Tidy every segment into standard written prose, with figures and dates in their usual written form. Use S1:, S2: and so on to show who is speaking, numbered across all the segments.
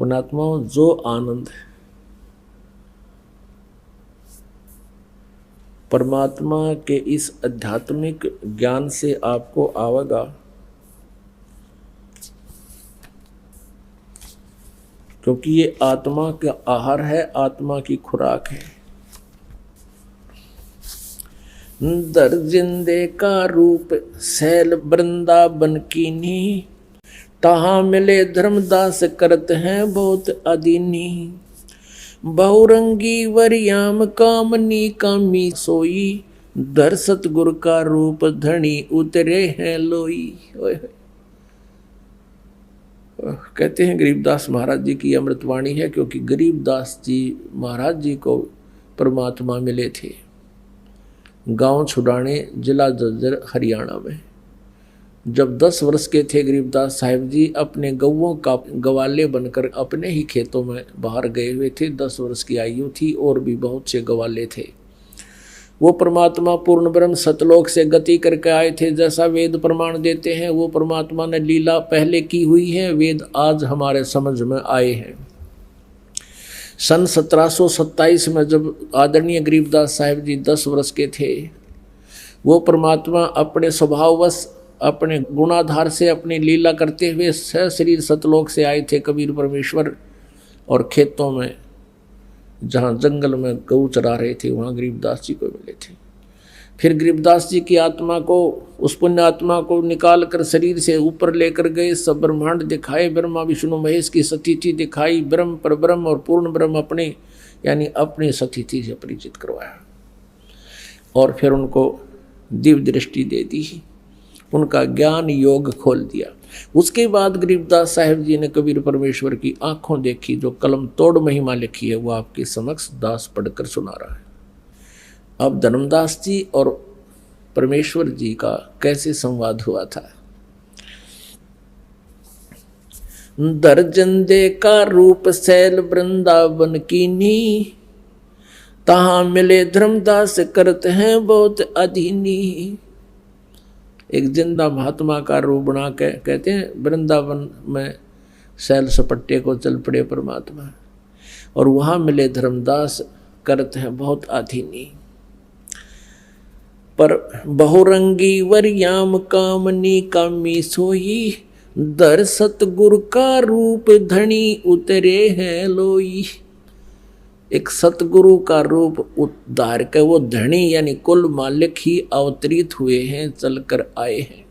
S1: पुण्यात्माओं, जो आनंद परमात्मा के इस आध्यात्मिक ज्ञान से आपको आवेगा, क्योंकि ये आत्मा का आहार है, आत्मा की खुराक है। दर जिंदे का रूप सैल वृंदावन कीनी, तहाँ मिले धर्मदास करत हैं बहुत अदीनी। बहुरंगी वरियाम कामनी कामी सोई, दर सतगुरु का रूप धनी उतरे हैं लोई। कहते हैं गरीबदास महाराज जी की अमृतवाणी है, क्योंकि गरीबदास जी महाराज जी को परमात्मा मिले थे गांव छुड़ाने, जिला जज्जर, हरियाणा में। जब 10 वर्ष के थे गरीबदास साहिब जी अपने गौओं का गवाले बनकर अपने ही खेतों में बाहर गए हुए थे। 10 वर्ष की आयु थी और भी बहुत से गवाले थे। वो परमात्मा पूर्ण ब्रह्म सतलोक से गति करके आए थे। जैसा वेद प्रमाण देते हैं, वो परमात्मा ने लीला पहले की हुई है, वेद आज हमारे समझ में आए हैं। सन 1727 में जब आदरणीय गरीबदास साहिब जी 10 वर्ष के थे, वो परमात्मा अपने स्वभाववश अपने गुणाधार से अपनी लीला करते हुए सशरीर सतलोक से आए थे कबीर परमेश्वर, और खेतों में जहाँ जंगल में गऊ चरा रहे थे वहाँ गरीबदास जी को मिले थे। फिर गरीबदास जी की आत्मा को, उस पुण्य आत्मा को निकाल कर शरीर से ऊपर लेकर गए, सब ब्रह्मांड दिखाए, ब्रह्मा विष्णु महेश की सतीथि दिखाई, ब्रह्म पर ब्रह्म और पूर्ण ब्रह्म अपने यानी अपनी सतीथि से परिचित करवाया, और फिर उनको दिव्य दृष्टि दे दी, उनका ज्ञान योग खोल दिया। उसके बाद गरीबदास साहिब जी ने कबीर परमेश्वर की आंखों देखी, जो कलम तोड़ महिमा लिखी है वो आपके समक्ष दास पढ़कर सुना रहा है। अब धर्मदास जी और परमेश्वर जी का कैसे संवाद हुआ था। दर्जन का रूप सैल वृंदावन कीनी, तहाँ मिले धर्मदास करते हैं बहुत अधीनी। एक जिंदा महात्मा का रूप बना के कहते हैं वृंदावन में सैल सपट्टे को चल पड़े परमात्मा, और वहाँ मिले धर्मदास करते हैं बहुत अधीनी। पर बहुरंगी वरियाम कामनी कामी सोई, दर सतगुरु का रूप धनी उतरे हैं लोई। एक सतगुरु का रूप उद्धार के वो धनी यानी कुल मालिक ही अवतरित हुए हैं, चलकर आए हैं।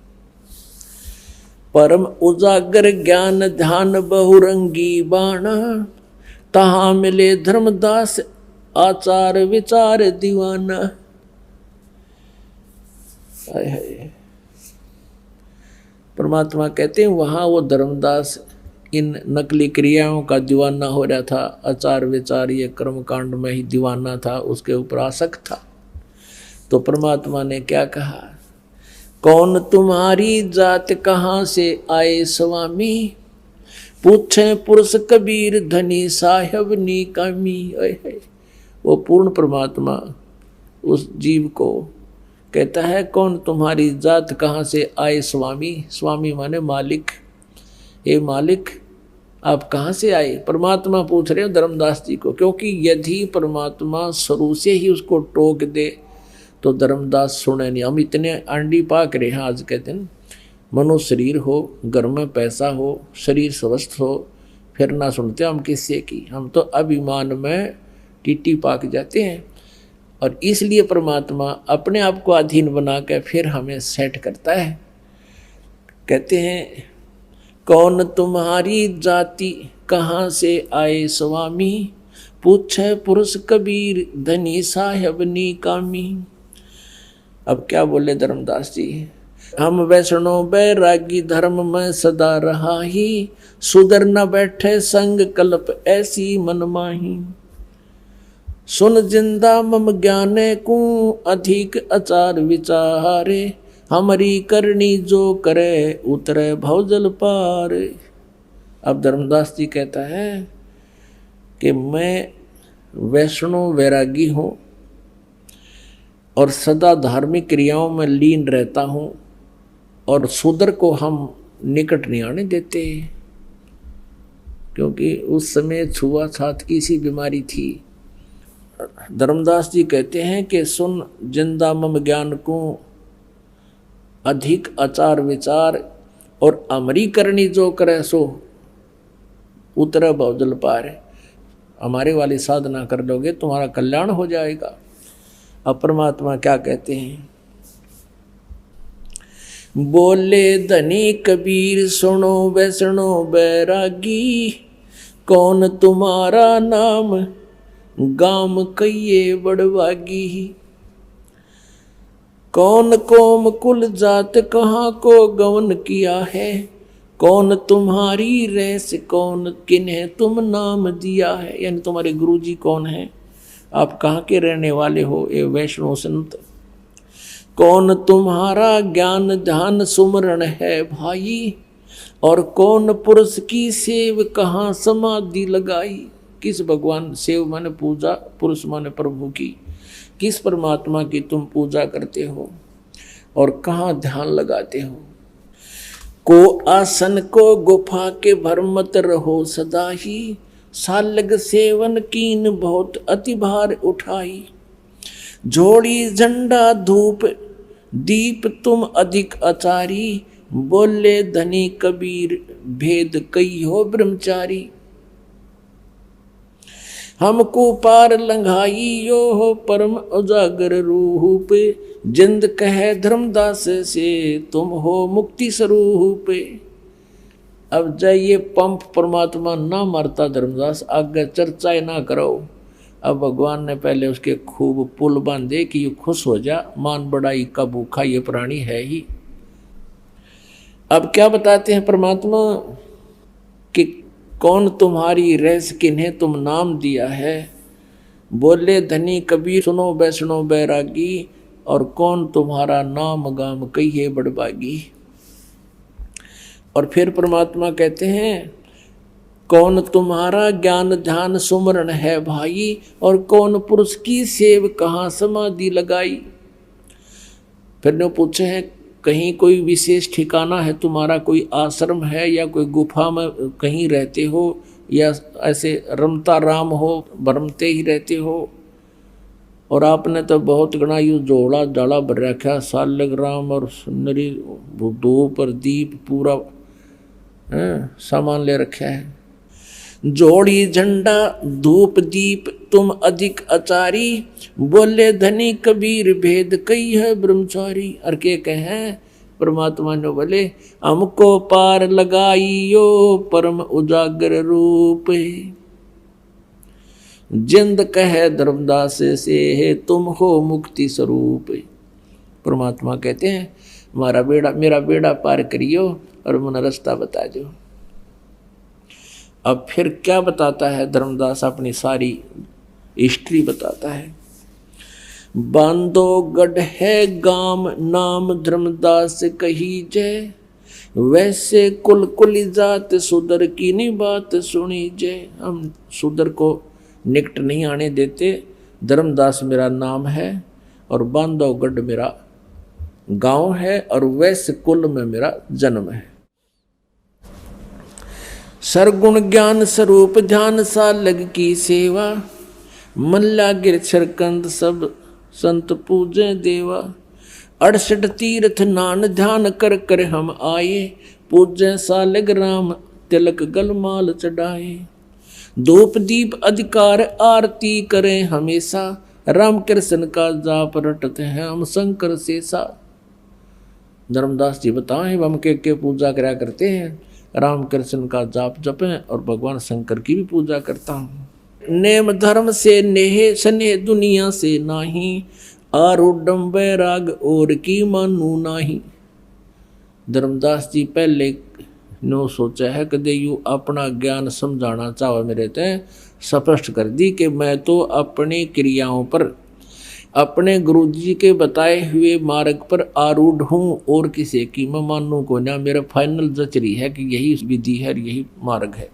S1: परम उजागर ज्ञान ध्यान बहुरंगी बाणा, तहाँ मिले धर्मदास आचार विचार दीवाना। परमात्मा कहते हैं वहाँ वो धर्मदास इन नकली क्रियाओं का दीवाना हो रहा था, आचार विचार ये कर्म कांड में ही दीवाना था, उसके ऊपर आसक्त था। तो परमात्मा ने क्या कहा, कौन तुम्हारी जात कहाँ से आए स्वामी, पूछे पुरुष कबीर धनी साहेब नी कामी। वो पूर्ण परमात्मा उस जीव को कहता है, कौन तुम्हारी जात कहाँ से आए स्वामी। स्वामी माने मालिक। हे मालिक आप कहाँ से आए। परमात्मा पूछ रहे हैं धर्मदास जी को, क्योंकि यदि परमात्मा शुरू से ही उसको टोक दे तो धर्मदास सुने नहीं। हम इतने आंडी पाक रहे हैं आज के दिन, मनो शरीर हो, घर में पैसा हो, शरीर स्वस्थ हो, फिर ना सुनते हम किससे की। हम तो अभिमान में टीटी पाक जाते हैं, और इसलिए परमात्मा अपने आप को अधीन बना के फिर हमें सेट करता है। कहते हैं कौन तुम्हारी जाति कहाँ से आए स्वामी, पूछे पुरुष कबीर धनी साहेब नी कामी। अब क्या बोले धर्मदास जी, हम वैष्णव बैरागी धर्म में सदा रहा ही, सुधर न बैठे संग कल्प ऐसी मनमाही। सुन जिंदा मम ज्ञाने को अधिक आचार विचारे, हमारी करनी जो करे उतरे भवजल पार। अब धर्मदास जी कहता है कि मैं वैष्णव वैरागी हूँ और सदा धार्मिक क्रियाओं में लीन रहता हूँ, और शूद्र को हम निकट नहीं आने देते। क्योंकि उस समय छुआछूत की सी बीमारी थी। धर्मदास जी कहते हैं कि सुन जिंदा मम ज्ञान को अधिक आचार विचार, और अमरी करनी जो करे सो उतरे भवजल पार। हमारे वाली साधना कर लोगे तुम्हारा कल्याण हो जाएगा। अब परमात्मा क्या कहते हैं? बोले धनी कबीर सुनो वैष्णो बैरागी, कौन तुम्हारा नाम गाम कहिए बड़वागी। कौन कोम कुल जात कहाँ को गवन किया है, कौन तुम्हारी रैस कौन किन्हें तुम नाम दिया है। यानी तुम्हारे गुरुजी कौन है, आप कहाँ के रहने वाले हो ये वैष्णव संत। कौन तुम्हारा ज्ञान ध्यान सुमरण है भाई, और कौन पुरुष की सेव कहाँ समाधि लगाई। किस भगवान सेव माने पूजा, पुरुष माने प्रभु की, किस परमात्मा की तुम पूजा करते हो और कहाँ ध्यान लगाते हो। को आसन को गुफा के भर मत रहो सदा ही, सालग सेवन कीन बहुत अति भार उठाई। जोड़ी झंडा धूप दीप तुम अधिक आचारी, बोले धनी कबीर भेद कई हो ब्रह्मचारी। हमको पार लंघाई यो हो परम उजागर रूप, जिंद कहे धर्मदास से तुम हो मुक्ति स्वरूप। अब जाइए पंप परमात्मा ना मारता धर्मदास, आगे चर्चा ना करो। अब भगवान ने पहले उसके खूब पुल बांधे कि ये खुश हो जा, मान बड़ाई का भूखा ये प्राणी है ही। अब क्या बताते हैं परमात्मा कि कौन तुम्हारी रैस किन्हें तुम नाम दिया है। बोले धनी कबीर सुनो वैष्णो बैरागी, और कौन तुम्हारा नाम गाम कहिए बड़बागी। और फिर परमात्मा कहते हैं कौन तुम्हारा ज्ञान ध्यान सुमरण है भाई, और कौन पुरुष की सेव कहाँ समाधि लगाई। फिर ने पूछे हैं कहीं कोई विशेष ठिकाना है तुम्हारा, कोई आश्रम है या कोई गुफा में कहीं रहते हो, या ऐसे रमता राम हो भरमते ही रहते हो। और आपने तो बहुत गणा यू जोड़ा डाला भर रखा, सालग राम और सुंदरी धूप और दीप पूरा सामान ले रखा है। जोड़ी झंडा धूप दीप तुम अधिक आचारी, बोले धनी कबीर भेद कई है ब्रह्मचारी। और के कहे परमात्मा ने बोले हमको पार लगाइयो परम उजागर रूप, जिंद कहे धर्मदास से है तुम हो मुक्ति स्वरूप। परमात्मा कहते हैं मेरा बेड़ा पार करियो और मन रास्ता बता दो। अब फिर क्या बताता है धर्मदास, अपनी सारी हिस्ट्री बताता है। बांधो गढ़ है गाम नाम धर्मदास कही जय, वैसे कुल कुली जात सुदर की नहीं बात सुनी जय। हम सुदर को निकट नहीं आने देते। धर्मदास मेरा नाम है और बांधवगढ़ मेरा गांव है और वैश्य कुल में मेरा जन्म है। सरगुण ज्ञान स्वरूप ध्यान सालग की सेवा, मल्ला गिरछर कंद सब संत पूजे देवा। 68 तीर्थ नान ध्यान कर कर हम आए, पूजे सालग राम तिलक गलमाल चढ़ाए। धूप दीप अधिकार आरती करें हमेशा, राम कृष्ण का जाप रटते हैं हम शंकर शेषा। धर्मदास जी बताएं हम के पूजा करा करते हैं, राम कृष्ण का जाप जपें और भगवान शंकर की भी पूजा करता हूँ। नेम धर्म से नेह स्नेह दुनिया से नाही, आरूढ़ बैराग और की मानू नाही। धर्मदास जी पहले नो सोचा है कदे यू अपना ज्ञान समझाना चाहो मेरे ते स्पष्ट कर दी कि मैं तो अपनी क्रियाओं पर अपने गुरुजी के बताए हुए मार्ग पर आरूढ़ हूँ और किसी की मैं मानू को ना। मेरा फाइनल जचरी है कि यही विधि है, यही मार्ग है।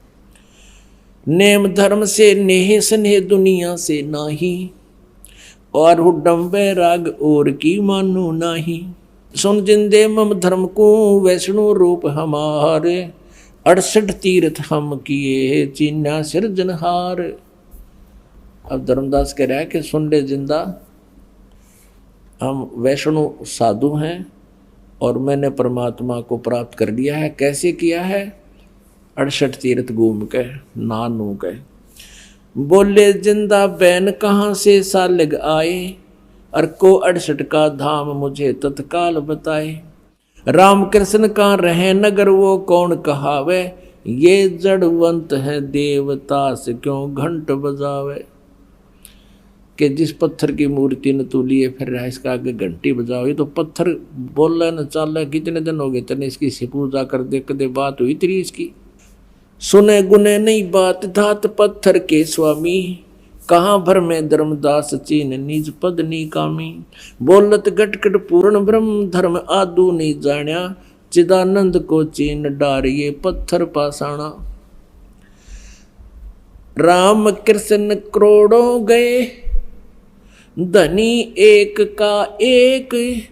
S1: नेम धर्म से नेह स्नेह दुनिया से नाही, आरूढ़ बैराग और की मानू नाही। सुन जिंदे मम धर्म को वैष्णो रूप हमारे, 68 तीर्थ हम किए चीन्या सिरजनहार। अब धर्मदास कह रहा है कि सुन ले जिंदा, हम वैष्णव साधु हैं और मैंने परमात्मा को प्राप्त कर लिया है। कैसे किया है? 68 तीर्थ घूम के नानू के। बोले जिंदा बैन कहाँ से सालग आए, और को 68 का धाम मुझे तत्काल बताए। राम कृष्ण का रहे नगर वो कौन कहावे, ये जड़वंत है देवता से क्यों घंट बजावे। कि जिस पत्थर की मूर्ति न तू लिए फिर रहा इसका आगे घंटी बजाओ। ये तो पत्थर बोल रहा न चल रहा, कितने दिन हो गए तने इसकी से पूजा कर दे, कदे बात हुई तेरी इसकी। सुने गुने नहीं बात धात पत्थर के स्वामी, कहाँ भर में धर्मदास चीन निज पद नी कामी। बोलत गटकट पूर्ण ब्रह्म धर्म आदू नहीं जाण्या, चिदानंद को चीन डारिये पत्थर पाषाणा। राम कृष्ण करोड़ों गए, धनी एक का एक,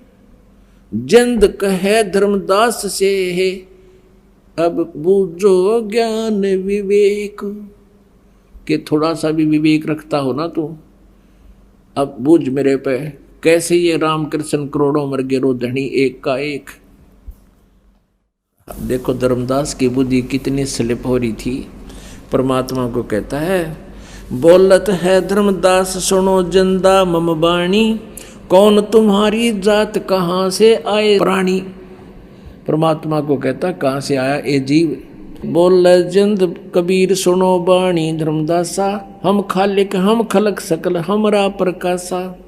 S1: जंद कहे धर्मदास से है, अब बूझो ज्ञान विवेक। कि थोड़ा सा भी विवेक रखता हो ना तू, अब बूझ मेरे पे, कैसे ये राम कृष्ण करोड़ों मर गिरो धनी एक का एक। देखो धर्मदास की बुद्धि कितनी स्लिप हो रही थी। परमात्मा को कहता है, बोलत है धर्मदास सुनो जिंदा मम बाणी, कौन तुम्हारी जात कहाँ से आए प्राणी। परमात्मा को कहता कहाँ से आया ए जीव। बोल जिंद कबीर सुनो बाणी धर्मदासा, हम खालिक हम खलक सकल हमरा प्रकाशा।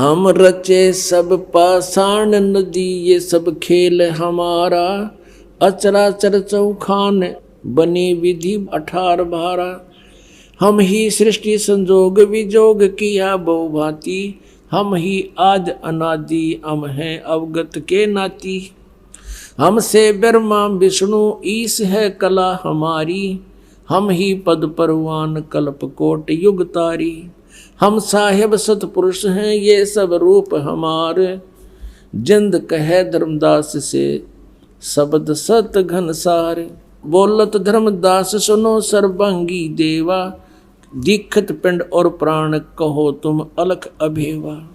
S1: हम रचे सब पाषाण नदी ये सब खेल हमारा, अचराचर चौखान बनी विधि 18 भारा। हम ही सृष्टि संजोग विजोग किया बहु भांति, हम ही आज अनादि हम हैं अवगत के नाती। हमसे ब्रह्मा विष्णु ईश है कला हमारी, हम ही पद परवान कल्प कोट युग तारी। हम साहेब सतपुरुष हैं ये सब रूप हमारे, जिंद कहे धर्मदास से शब्द सत घनसार। बोलत धर्मदास सुनो सर्वांगी देवा, दीक्षित पिंड और प्राण कहो तुम अलख अभेवा।